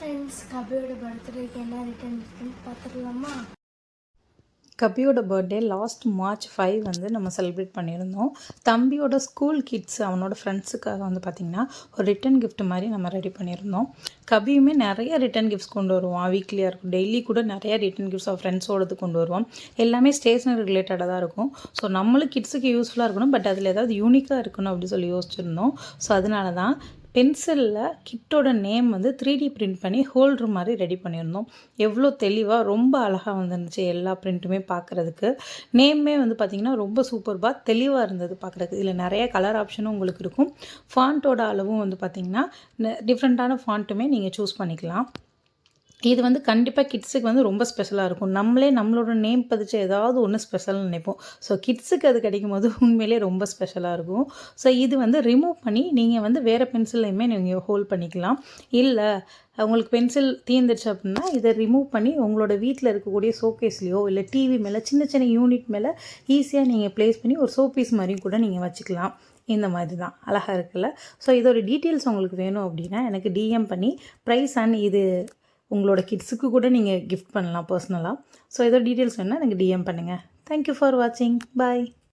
Friends, கபியோட பர்த்டேக்கு என்ன return இருக்குன்னு பார்த்துடலாமா? கபியோட பர்த்டே லாஸ்ட் March 5 வந்து நம்ம செலிப்ரேட் பண்ணியிருந்தோம். தம்பியோட ஸ்கூல் கிட்ஸ் அவனோட ஃப்ரெண்ட்ஸுக்காக வந்து பார்த்திங்கன்னா ஒரு ரிட்டன் கிஃப்ட் மாதிரி நம்ம ரெடி பண்ணியிருந்தோம். கபியுமே நிறைய ரிட்டன் கிஃப்ட்ஸ் கொண்டு வருவான். வீக்லியாக இருக்கும், டெய்லி கூட நிறைய ரிட்டன் கிஃப்ட்ஸ் அவன் ஃப்ரெண்ட்ஸோடது கொண்டு வருவான். எல்லாமே ஸ்டேஷ்னரி ரிலேட்டடாக தான் இருக்கும். ஸோ நம்மளும் கிட்ஸுக்கு யூஸ்ஃபுல்லாக இருக்கணும், பட் அதில் ஏதாவது யூனிக்காக இருக்கணும் அப்படின்னு சொல்லி யோசிச்சுருந்தோம். ஸோ அதனால தான் பென்சிலில் கிட்டோட நேம் வந்து 3D பிரிண்ட் பண்ணி ஹோல்ட்ரு மாதிரி ரெடி பண்ணியிருந்தோம். எவ்வளோ தெளிவாக ரொம்ப அழகாக வந்துருந்துச்சு எல்லா பிரிண்ட்டுமே பார்க்குறதுக்கு. நேமே வந்து பார்த்திங்கன்னா ரொம்ப சூப்பர்பாக தெளிவாக இருந்தது பார்க்குறதுக்கு. இதில் நிறைய கலர் ஆப்ஷனும் உங்களுக்கு இருக்கும். ஃபாண்ட்டோட அளவும் வந்து பார்த்திங்கன்னா டிஃப்ரெண்ட்டான ஃபாண்ட்டுமே நீங்கள் சூஸ் பண்ணிக்கலாம். இது வந்து கண்டிப்பாக கிட்ஸுக்கு வந்து ரொம்ப ஸ்பெஷலாக இருக்கும். நம்மளே நம்மளோட நேம் பதிச்சு ஏதாவது ஒன்று ஸ்பெஷல்னு நினைப்போம். ஸோ கிட்ஸுக்கு அது கிடைக்கும் போது உண்மையிலே ரொம்ப ஸ்பெஷலாக இருக்கும். ஸோ இது வந்து ரிமூவ் பண்ணி நீங்கள் வந்து வேறு பென்சில்லையுமே நீங்கள் ஹோல்ட் பண்ணிக்கலாம். இல்லை உங்களுக்கு பென்சில் தீர்ந்துருச்சு அப்படின்னா இதை ரிமூவ் பண்ணி உங்களோட வீட்டில் இருக்கக்கூடிய ஷோகேஸ்லையோ இல்லை டிவி மேலே சின்ன சின்ன யூனிட் மேலே ஈஸியாக நீங்கள் ப்ளேஸ் பண்ணி ஒரு ஷோபீஸ் மாதிரியும் கூட நீங்கள் வச்சுக்கலாம். இந்த மாதிரி தான் அழகாக இருக்குல்ல. ஸோ இதோட டீட்டெயில்ஸ் உங்களுக்கு வேணும் அப்படின்னா எனக்கு டிஎம் பண்ணி ப்ரைஸ் அண்ட் இது உங்களோட கிட்ஸுக்கு கூட நீங்கள் கிஃப்ட் பண்ணலாம் பர்சனலாக. ஸோ ஏதோ டீட்டெயில்ஸ் வேணுன்னா எனக்கு டிஎம் பண்ணுங்கள். தேங்க்யூ ஃபார் வாட்சிங். பாய்.